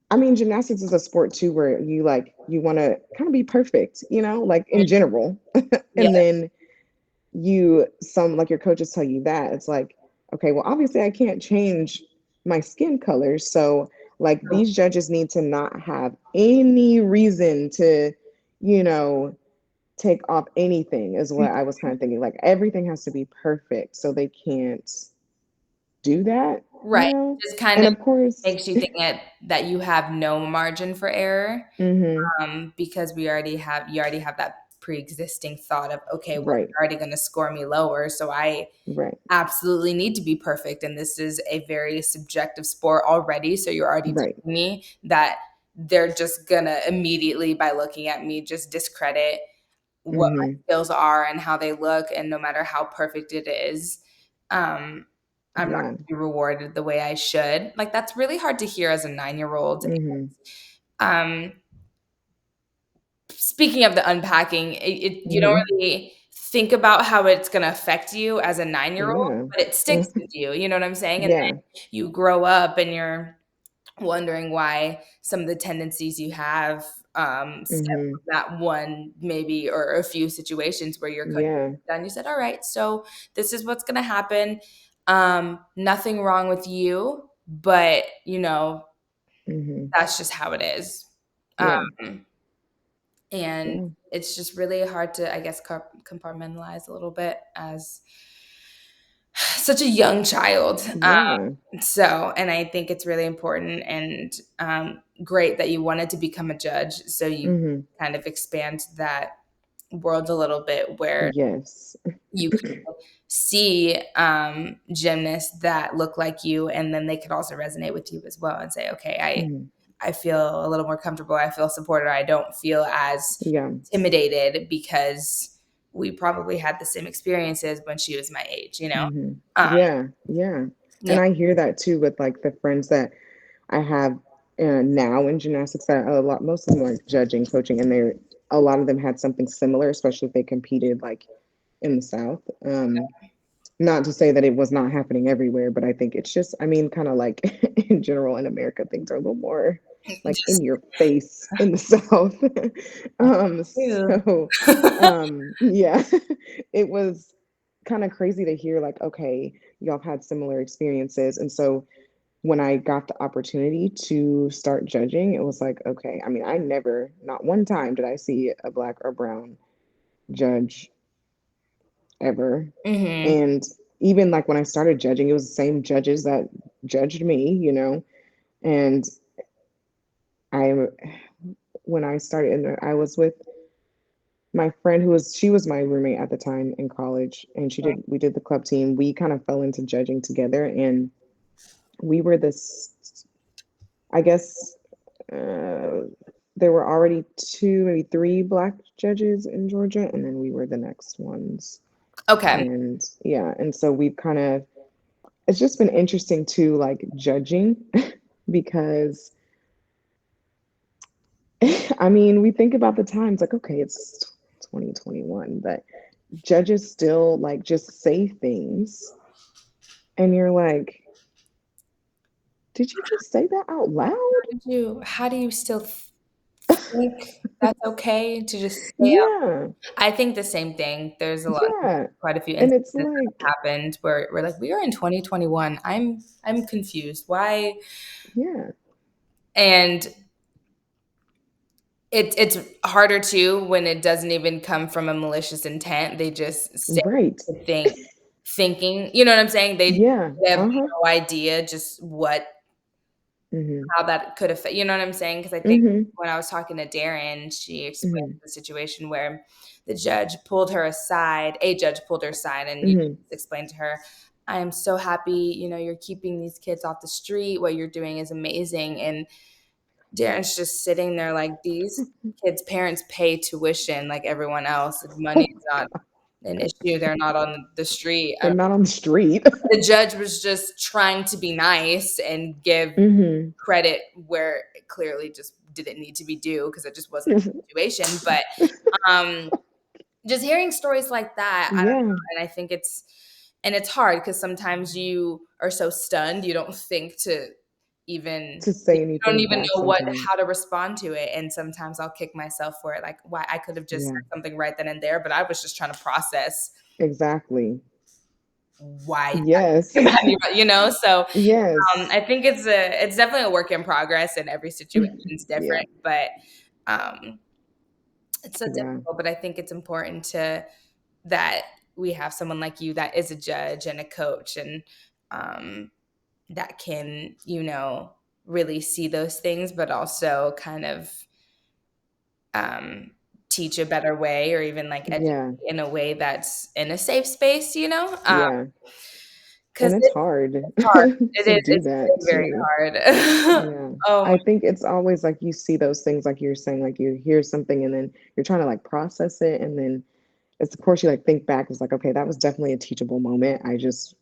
I mean, gymnastics is a sport too where you like you want to kind of be perfect, you know, like in general. Yeah, And then some like your coaches tell you that. It's like, okay, well, obviously I can't change my skin color. So like these judges need to not have any reason to, you know, take off anything is what I was kind of thinking. Like everything has to be perfect so they can't do that, you right. know? Just kind And of of course, makes you think that you have no margin for error, hmm, because you already have that pre-existing thought of, okay, well, right, you're already going to score me lower, so I right, absolutely need to be perfect, and this is a very subjective sport already, so you're already right. telling me that they're just gonna immediately, by looking at me, just discredit what my Hmm. skills are and how they look, and no matter how perfect it is, um, I'm not Yeah. gonna be rewarded the way I should. Like, that's really hard to hear as a 9-year-old. Hmm. Um, Speaking of the unpacking, you don't Hmm. really think about how it's gonna affect you as a 9-year-old, Yeah. but it sticks with you, you know what I'm saying? And Yeah. then you grow up and you're wondering why some of the tendencies you have, stem Hmm. from that one maybe or a few situations where your coach Yeah. done. You said, "All right, so this is what's gonna happen. Nothing wrong with you, but, Hmm. that's just how it is." Yeah. Um, and Yeah. it's just really hard to, I guess, compartmentalize a little bit as such a young child. Yeah. So, and I think it's really important and great that you wanted to become a judge, so you Hmm. kind of expand that world a little bit, where Yes. you can see gymnasts that look like you, and then they could also resonate with you as well and say, okay, Hmm. I feel a little more comfortable. I feel supported. I don't feel as Yeah. intimidated because we probably had the same experiences when she was my age, you know? Hmm. Um, Yeah. Yeah. yeah. And I hear that too with like the friends that I have now in gymnastics that most of them are judging, coaching, and a lot of them had something similar, especially if they competed like in the South. Not to say that it was not happening everywhere, but I think it's just, I mean, kind of like in general in America, things are a little more like in Just your face in the South. ew. So, yeah, it was kind of crazy to hear, like, okay, y'all have had similar experiences. And so when I got the opportunity to start judging, it was like, okay, I mean, not one time did I see a black or brown judge ever. Mhm. And even like when I started judging, it was the same judges that judged me, you know. And I, when I started, and I was with my friend she was my roommate at the time in college, and we did the club team. We kind of fell into judging together, and we were I guess, uh, there were already two, maybe three black judges in Georgia, and then we were the next ones. Okay. And yeah, and so we've kind of, it's just been interesting to like judging because I mean, we think about the times like, okay, it's 2021, but judges still like just say things and you're like, Did you just say that out loud? How do you still think that's okay to just stay out? Yeah, I think the same thing. There's yeah. quite a few And instances it's that like, have happened where we're like, we are in 2021. I'm confused. Why? yeah, And it's harder too when it doesn't even come from a malicious intent. They just say right. to thinking, you know what I'm saying? Yeah, They have uh-huh. no idea just Mhm. how that could affect, you know what I'm saying? Because I think Mhm. when I was talking to Darren, she explained Mhm. the situation where the judge pulled her aside, a judge pulled her aside and Mhm. explained to her, I am so happy, you're keeping these kids off the street. What you're doing is amazing. And Darren's just sitting there like these kids' parents pay tuition like everyone else. Money is not an issue. They're not on the street. They're not on the street. The judge was just trying to be nice and give Mhm. credit where it clearly just didn't need to be due because it just wasn't a situation. But um, just hearing stories like that, I don't Yeah, know. And I think it's hard because sometimes you are so stunned, you don't think to even, to say you don't anything even back know how sometimes. to respond to it. And sometimes I'll kick myself for it. Like, why I could have just Yeah, said something right then and there, but I was just trying to process exactly. why Yes. So Yes. I think it's definitely a work in progress, and every situation is Yeah. different. But um, it's so Yeah. difficult. But I think it's important that we have someone like you that is a judge and a coach, and um, that can really see those things, but also kind of um, teach a better way, or even like educate Yeah. in a way that's in a safe space. Yeah. Because And it's hard it's hard. It to is. do It's that very, too. very hard. Yeah. Oh my. I think it's always like you see those things like you're saying, like you hear something and then you're trying to like process it and then it's of course you like think back, it's like, okay, that was definitely a teachable moment. I just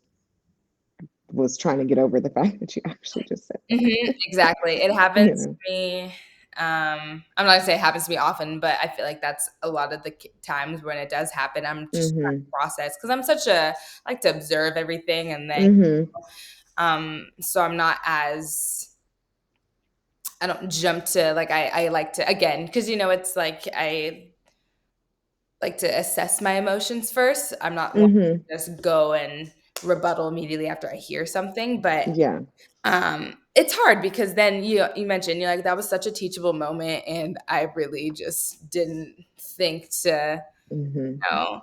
was trying to get over the fact that you actually just said Mhm, that. exactly. It happens You know. to me, I'm not gonna say it happens to me often, but I feel like that's a lot of the times when it does happen, I'm just trying to Mm-hmm. process because I like to observe everything, and then, Mm-hmm. so I'm not I don't jump to, like, I like to, again, because it's like I like to assess my emotions first. I'm not one Mm-hmm. to just go and rebuttal immediately after I hear something, but Yeah. it's hard because then you mentioned you're like, that was such a teachable moment, and I really just didn't think to, Mm-hmm.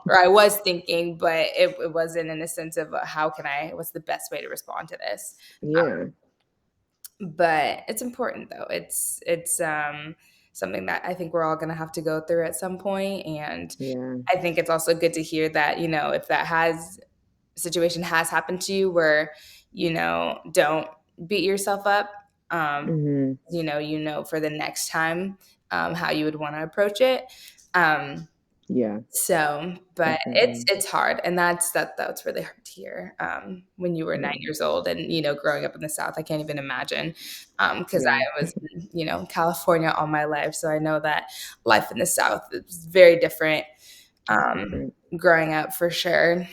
or I was thinking, but it wasn't in a sense of what's the best way to respond to this. Yeah. But it's important though. It's something that I think we're all gonna have to go through at some point, and Yeah. I think it's also good to hear that if that has situation has happened to you where don't beat yourself up. um Mm-hmm. for the next time how you would want to approach it. um Yeah. but it's Definitely. it's hard, and that's really hard to hear when you were Yeah. 9 years old and growing up in the South. I can't even imagine, because Yeah. I was in California all my life, so I know that life in the South is very different, It's um different. growing up for sure.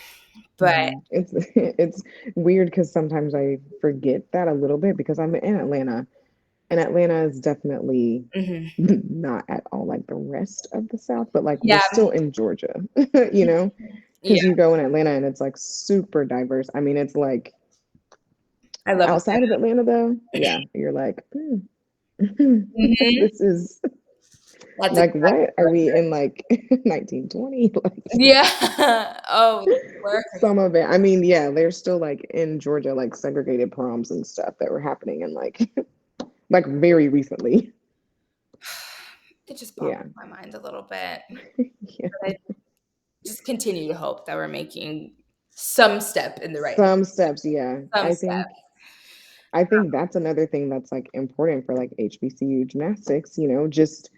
But It's it's weird because sometimes I forget that a little bit because I'm in Atlanta, and Atlanta is definitely mhm. not at all like the rest of the South, but like we're Yeah, still in Georgia, you know, yeah, because you go in Atlanta and it's like super diverse. I mean, it's like I love outside of Atlanta though, yeah, you're like, mhm. this is That's like, exactly what are right. we in like 1920? Like Yeah. Oh, work. some of it. I mean, yeah, there's still like in Georgia, like segregated proms and stuff that were happening and like very recently. It just boggles Yeah. my mind a little bit. Yeah. But I just continue to hope that we're making some step in the right Some steps, yeah. some I step. think I think that's another thing that's like important for like HBCU gymnastics, just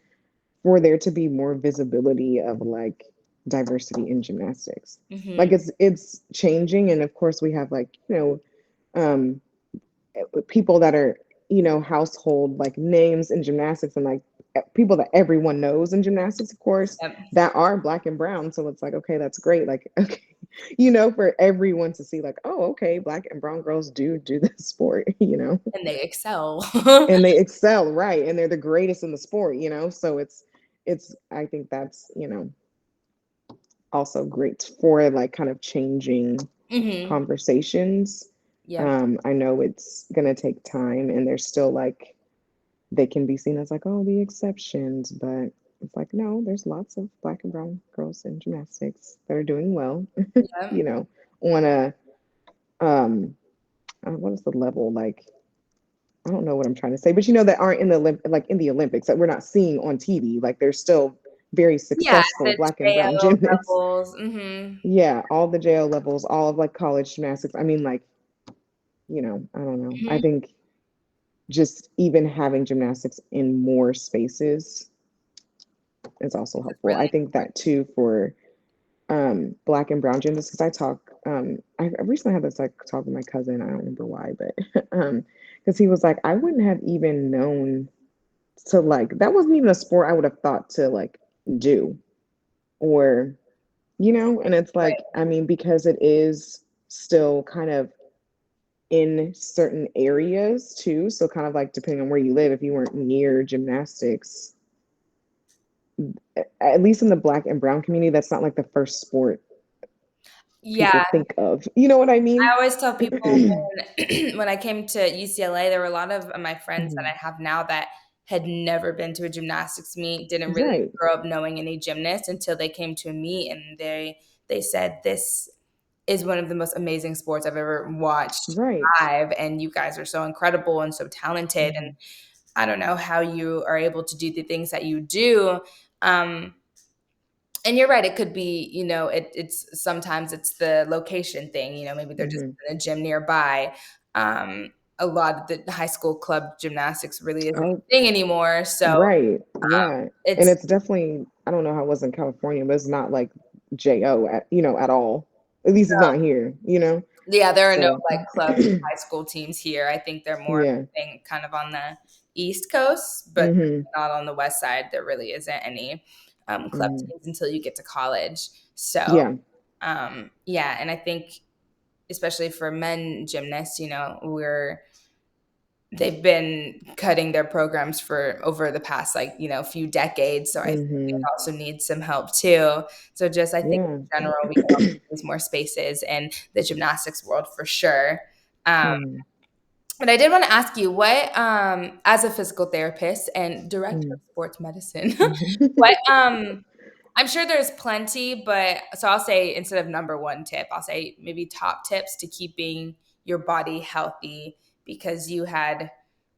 for there to be more visibility of like diversity in gymnastics. Like Mhm. it's changing and of course we have like, um people that are, household like names in gymnastics and like people that everyone knows in gymnastics, of course, Yep. that are black and brown. So it's like, okay, that's great. Like, okay. for everyone to see, like, oh, okay, black and brown girls do this sport, And they excel. and they excel, right? And they're the greatest in the sport, so it's I think that's, also great for like kind of changing Mhm. conversations. Yep. I know it's gonna take time, and there's still like they can be seen as like, oh, the exceptions, but it's like, no, there's lots of black and brown girls in gymnastics that are doing well, Yep. you know, on a um what is the level like? I don't know what I'm trying to say, but that aren't in the like in the Olympics that we're not seeing on TV. Like they're still very Yeah, successful the black and brown JO gymnasts. levels. Mhm. Yeah, all the JO levels, all of like college gymnastics. I mean, like, I don't know. I Mhm. think just even having gymnastics in more spaces is also It's helpful. I really think that too for black and brown gymnasts, because I recently had this like talk with my cousin. I don't remember why, but because he was like, I wouldn't have even known to like that wasn't even a sport I would have thought to like do, or and it's like, right. I mean, because it is still kind of in certain areas too. So kind of like depending on where you live, if you weren't near gymnastics, at least in the black and brown community, that's not like the first sport people Yeah. think of. You know what I mean? I always tell people when when I came to UCLA, there were a lot of my friends that Mhm. I have now that had never been to a gymnastics meet, didn't really Right, grow up knowing any gymnasts until they came to a meet, and they said this is one of the most amazing sports I've ever watched right. live, and you guys are so incredible and so talented, and Hmm. I don't know how you are able to do the things that you do. Um, and you're right, it could be, it's sometimes it's the location thing, maybe there just Hmm. isn't a gym nearby. A lot of the high school club gymnastics really isn't Oh, a thing anymore. So right. Yeah. And it's it's definitely, I don't know how it was in California, but it's not like JO at all. At least it's not here. yeah, there are no So, like club high school teams here. I think they're more of yeah. a thing kind of on the East Coast, but Hmm. not on the West side. There really isn't any club Hmm. teams until you get to college. So Yeah. yeah, and I think especially for men gymnasts, they've been cutting their programs for over the past few decades. So I think it Hmm. also needs some help too. So just I think Yeah. in general we can also use more spaces in the gymnastics world for sure. Um, Hmm. but I did want to ask you what, as a physical therapist and director Hmm. of sports medicine, Hmm. what I'm sure there's plenty, but so I'll say instead of number one tip, I'll say maybe top tips to keeping your body healthy because you had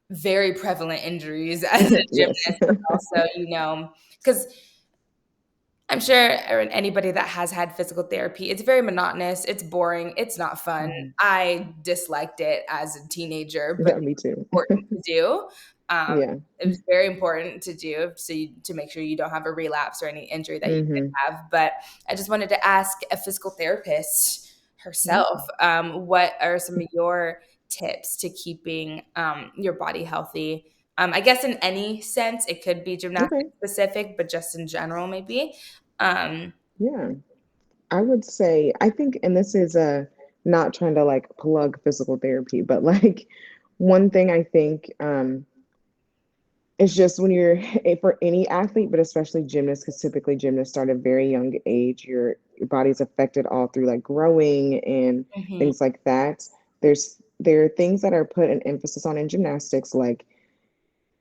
very prevalent injuries as a Yes. gymnast, but also, because I'm sure anybody that has had physical therapy, it's very monotonous, it's boring, it's not fun. Mhm. I disliked it as a teenager, but Yeah, me too. important to do. Um, Yeah. it was very important to do to make sure you don't have a relapse or any injury that you could Hmm. have. But I just wanted to ask a physical therapist Yeah. herself, what are some of your tips to keeping your body healthy? I guess in any sense, it could be gymnastics Okay. specific, but just in general, maybe. Um, Yeah. I would say, I think, and this is not trying to like plug physical therapy, but like one thing I think is just when you're for any athlete, but especially gymnasts, because typically gymnasts start at a very young age. Your body's affected all through like growing and mhm. things like that. There are things that are put an emphasis on in gymnastics, like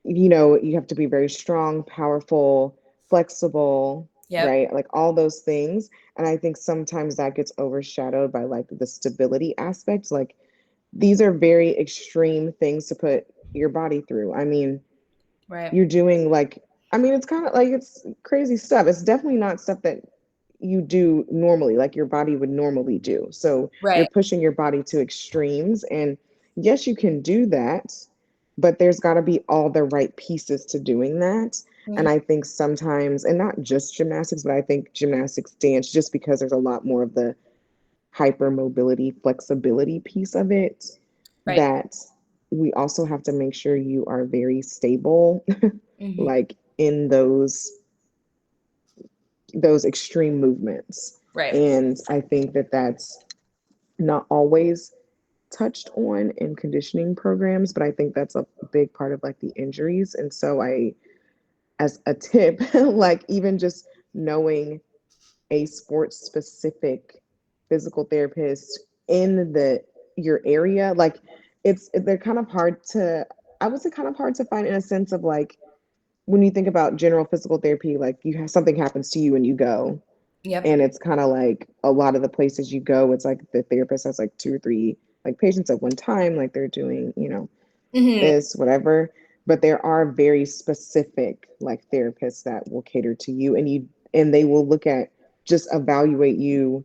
you have to be very strong, powerful, flexible, Yep. right? Like all those things. And I think sometimes that gets overshadowed by like the stability aspect. Like these are very extreme things to put your body through. I mean, Right. you're doing like, I mean, it's kind of like it's crazy stuff. It's definitely not stuff that you do normally, like your body would normally do. So you're Right. pushing your body to extremes. And yes, you can do that, but there's got to be all the right pieces to doing that. Mhm. And I think sometimes, and not just gymnastics, but I think gymnastics dance, just because there's a lot more of the hypermobility, flexibility piece of it, Right. that we also have to make sure you are very stable, Mhm. like in those extreme movements. Right. And I think that that's not always touched on in conditioning programs, but I think that's a big part of like the injuries. And so I, as a tip, like even just knowing a sports specific physical therapist in the your area, like they're kind of hard to, I would say kind of hard to find in a sense of like when you think about general physical therapy, like you have something happens to you and you go, Yep. and it's kind of like a lot of the places you go, it's like the therapist has like two or three like patients at one time, like they're doing, Hmm. this, whatever. But there are very specific like therapists that will cater to you, and they will look at, just evaluate you,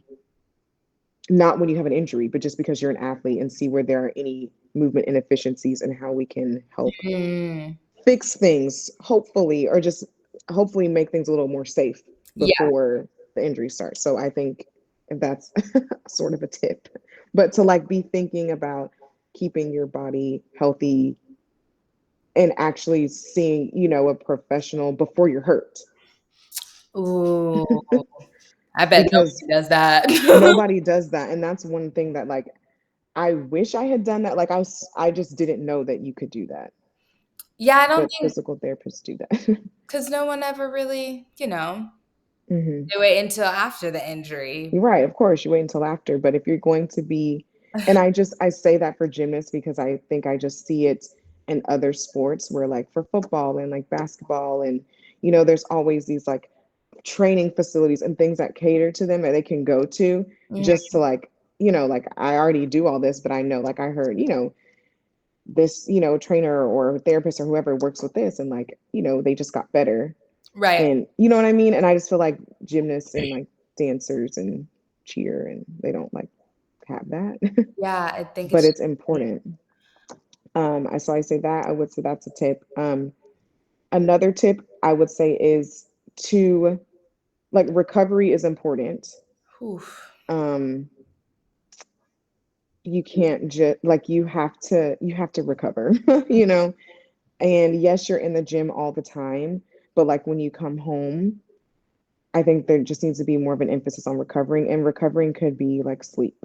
not when you have an injury, but just because you're an athlete, and see where there are any movement inefficiencies and how we can help Hmm. fix things, hopefully, or just hopefully make things a little more safe Yeah. before the injury starts. So I think that's sort of a tip. But to like be thinking about keeping your body healthy and actually seeing, a professional before you're hurt. Ooh, I bet Because nobody does that. nobody does that. And that's one thing that like I wish I had done that. Like I just didn't know that you could do that. Yeah, I don't But think physical therapists do that. because no one ever really, Hmm. they wait until after the injury. You're right. Of course, you wait until after. But if you're going to be, and I say that for gymnasts because I think I just see it in other sports where like for football and like basketball, and there's always these like training facilities and things that cater to them that they can go to, Mhm. just to like, like I already do all this, but I know, like I heard, this, trainer or therapist or whoever works with this, and like, they just got better. Right. And you know what I mean? And I just feel like gymnasts and like dancers and cheer, and they don't like have that. Yeah, I think But it's it's important. I say that, I would say that's a tip. Another tip I would say is to, like, recovery is important. oof. Um, you can't just like, you have to recover, you know. And yes, you're in the gym all the time, but like when you come home, I think there just needs to be more of an emphasis on recovering, and recovering could be like sleep.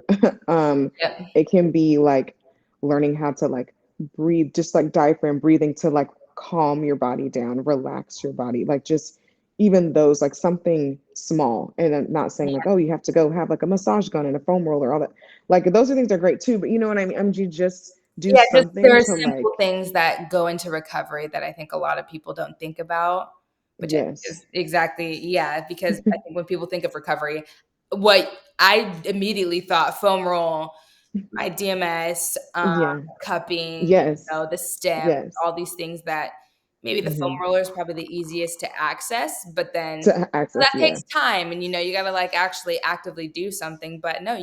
um, Yep. it can be like learning how to like breathe, just like diaphragm breathing to like calm your body down, relax your body, like just even those, like something small. And I'm not saying like, oh, you have to go have like a massage gun and a foam roller, all that. Like those are things are great too, but you know what I mean? You just do Yeah, just there something are to simple like, things that go into recovery that I think a lot of people don't think about, which I think yes, is exactly, yeah, because I think when people think of recovery, what I immediately thought foam roll, my DMS, yeah, cupping, yes, the stem, yes. all these things that maybe the foam Hmm. roller is probably the easiest to access, but then To that access, yeah. takes time and you gotta like actually actively do something. But no,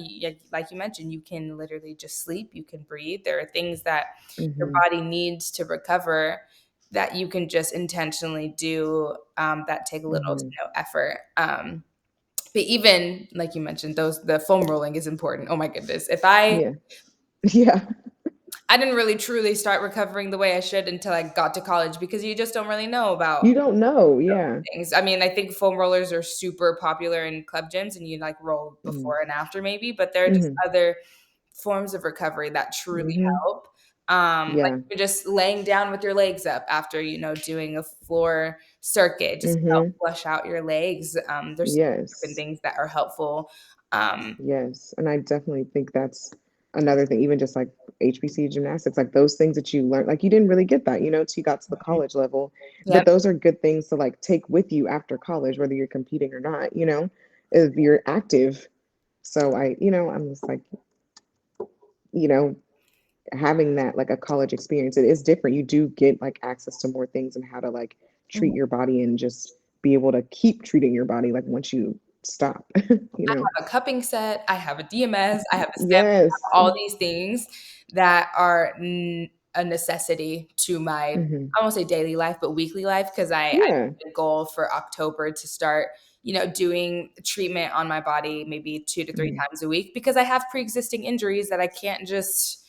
like you mentioned, you can literally just sleep, you can breathe. There are things that your Hmm. body needs to recover that you can just intentionally do that take a little to Hmm. no effort. But even like you mentioned, the foam rolling is important. Oh my goodness. If Yeah. Yeah. I didn't really truly start recovering the way I should until I got to college because you just don't really know about You don't know. Yeah. things. I mean, I think foam rollers are super popular in club gyms and you like roll Hmm. before and after maybe, but there are just Hmm. other forms of recovery that truly Hmm. help. Like Yeah. you're just laying down with your legs up after, doing a floor circuit, just to help Hmm. flush out your legs. There's different Yes. things that are helpful. Um, Yes. And I definitely think that's another thing, even just like HBC gymnastics, like those things that you learn, like you didn't really get that, till you got to the college level. But yep. those are good things to like take with you after college, whether you're competing or not, if you're active. So I'm just like, you know, having that like a college experience, it is different. You do get like access to more things and how to like treat your body and just be able to keep treating your body like once you stop, you I know. have a cupping set, I have a DMS, I have a stem, I have Yes. all these things that are a necessity to my, Hmm. I won't say daily life, but weekly life, because I Yeah. made a goal for October to start, doing treatment on my body maybe 2 to 3 Hmm. times a week because I have pre-existing injuries that I can't just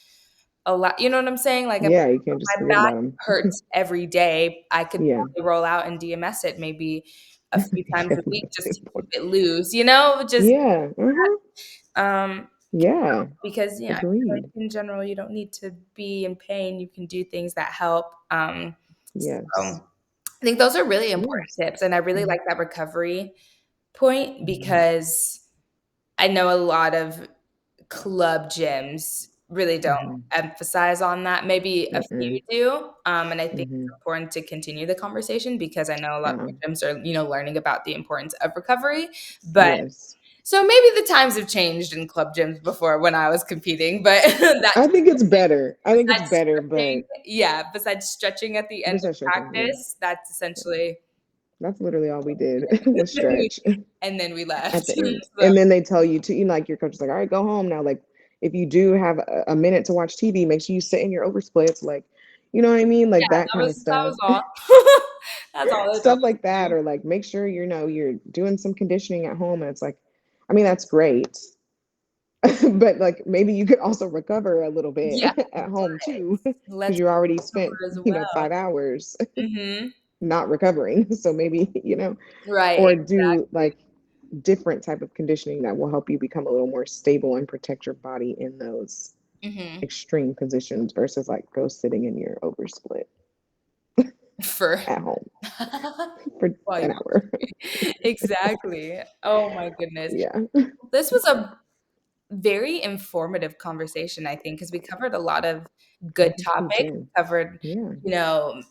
allow, you know what I'm saying? Like if Yeah, you can't just my forget back about them. hurts every day, I could Yeah. probably roll out and DMS it maybe a few times a week That's just to keep important. it loose, you know? Just Yeah. um Yeah. because yeah, I feel like Agreed. in general you don't need to be in pain. You can do things that help. So Yes. I think those are really important Yes. tips, and I really Mhm. like that recovery point Mhm. because I know a lot of club gyms really don't Mhm. emphasize on that. Maybe a few Mm-mm. do, and I think it's Mhm. important to continue the conversation because I know a lot Yeah. more gyms are, learning about the importance of recovery. But Yes. so maybe the times have changed in club gyms before when I was competing, but I think it's better. I think it's besides better, stretching, but yeah, besides stretching at the end of besides stretching, yeah. practice, that's essentially That's literally all we did was stretch and then we at left. the end. So And then they tell you to, like your coach is like, all right, go home now. Like if you do have a minute to watch TV, make sure you sit in your oversplits. Like, you know what I mean? yeah, Like that kind of that stuff. was all. That's all they told Stuff like us to that. do. Or like make sure you're doing some conditioning at home. And it's like, I mean, that's great. But like maybe you could also recover a little bit Yeah, at home too, because let's you already cover spent, as well. 5 hours Mhm. not recovering. So maybe, Right, or do exactly. like different type of conditioning that will help you become a little more stable and protect your body in those Mhm. extreme positions versus like go sitting in your oversplit For at home for while you an hour. exactly. Oh my goodness. Yeah. This was a very informative conversation, I think, because we covered a lot of I good think we topics. did. We covered, Yeah. you know,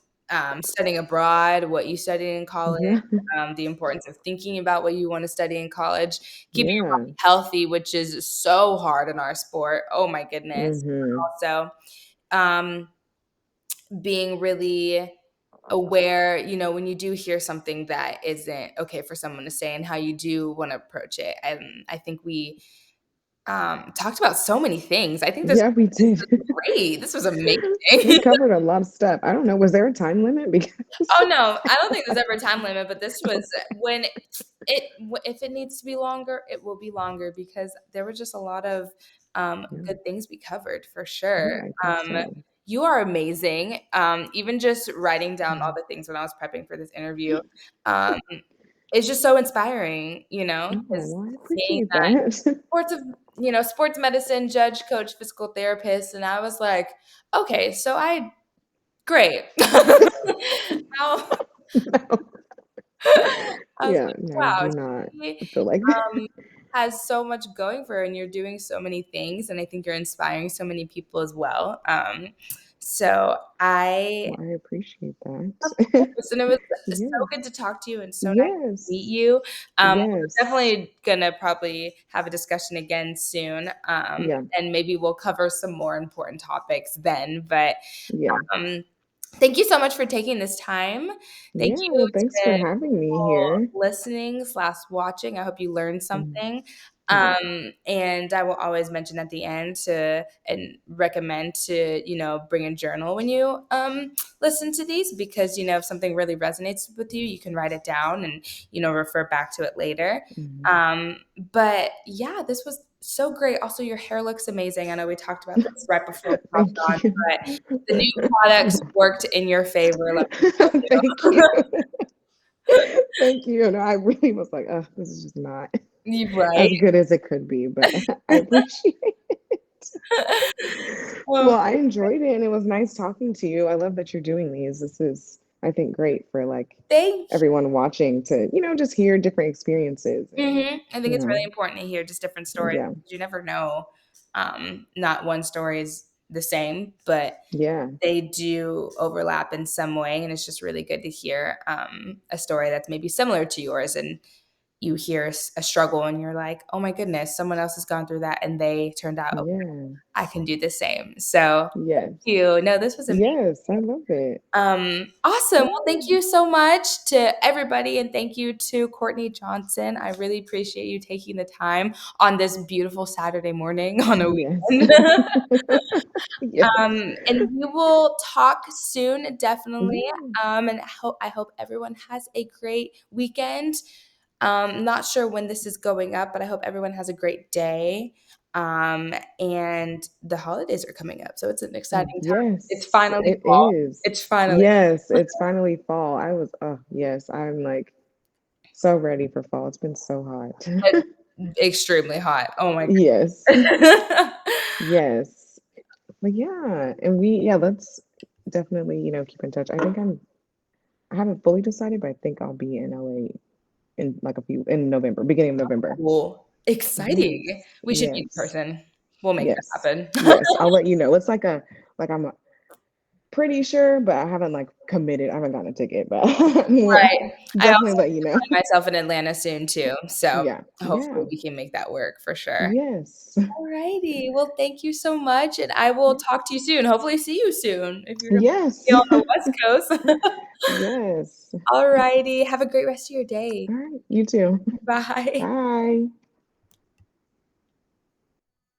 studying abroad, what you studied in college, Yeah. the importance of thinking about what you want to study in college, keeping your Yeah. body healthy, which is so hard in our sport. Oh my goodness. Mm-hmm. Also, um, being really aware, when you do hear something that isn't okay for someone to say and how you do want to approach it. And I think we talked about so many things. I think Yeah, we this did. was great. This was We amazing. covered a lot of stuff. I don't know. Was there a time limit? Because Oh, no, I don't think there's ever a time limit, but this was when if it needs to be longer, it will be longer because there were just a lot of, yeah, good things we covered for sure. yeah, I think so. You are amazing. Even just writing down all Mhm. the things when I was prepping for this interview, um, is just so inspiring, Oh, because well, I seeing appreciate that that. sports medicine, judge, coach, physical therapist, and I was like, "Okay, so I great." How No. I was Yeah, like, no, I "Wow, do not she, feel like um, has so much going for her, and you're doing so many things, and I think you're inspiring so many people as well." So I well, I appreciate of that. course, and it was so Yes. good to talk to you and so nice to meet Yes. you. We're Yes. definitely gonna probably have a discussion again soon, Yeah. and maybe we'll cover some more important topics then, but Yeah. um, thank you so much for taking this time. Thank Yeah, you well, thanks for to having me people here. listening/watching. I hope you learned Mm, something. yeah. And I will always mention at the end to and recommend to, bring a journal when you listen to these because, if something really resonates with you, you can write it down and, refer back to it later. Mhm. Um, but yeah, this was so great. Also, your hair looks amazing. I know we talked about this right before we hopped Thank on, you. but the new products worked in your favor, let me Thank tell you. you. Thank you. No, I really was like, oh, this is just not You right? as good as it could be, but I appreciate Well, Well, I enjoyed it and it was nice talking to you. I love that you're doing these. This is, I think, great for like thank everyone watching to, just hear different experiences and, I think you it's know, really important to hear just different stories yeah. because you never know. Not one story is the same, but Yeah. they do overlap in some way, and it's just really good to hear a story that's maybe similar to yours, and you hear a struggle, and you're like, "Oh my goodness, someone else has gone through that, and they turned out okay. Yeah. I can do the same." So, thank Yes. you. No, this was amazing. Yes, I love it. Awesome. Well, thank Yeah. you so much to everybody, and thank you to Courtney Johnson. I really appreciate you taking the time on this beautiful Saturday morning on a Yes. weekend. Yes. And we will talk soon, definitely. Yeah. And I hope everyone has a great weekend. Not sure when this is going up, but I hope everyone has a great day. And the holidays are coming up, so it's an exciting time. It's Yes, finally it fall. is. It's finally Yes, it's finally fall. I was, oh, yes, I'm like so ready for fall. It's been so hot. But extremely hot. Oh my Yes. goodness. Yes. But yeah, and let's definitely, keep in touch. I haven't fully decided, but I think I'll be in LA in November, beginning of November. Cool. Exciting. Yes. We should meet in Yes. person. We'll make that Yes. happen. Yes. I'll let you know. It's like I'm pretty sure, but I haven't like committed. I haven't gotten a ticket, but we'll Right. I definitely also let you know. find myself in Atlanta soon too, so Yeah. hopefully Yeah. we can make that work for sure. Yes. Alrighty. Well, thank you so much, and I will talk to you soon. Hopefully see you soon if you're gonna Yes. be on the West Coast. Yes. Alrighty. Have a great rest of your day. All right. You too. Bye. Bye.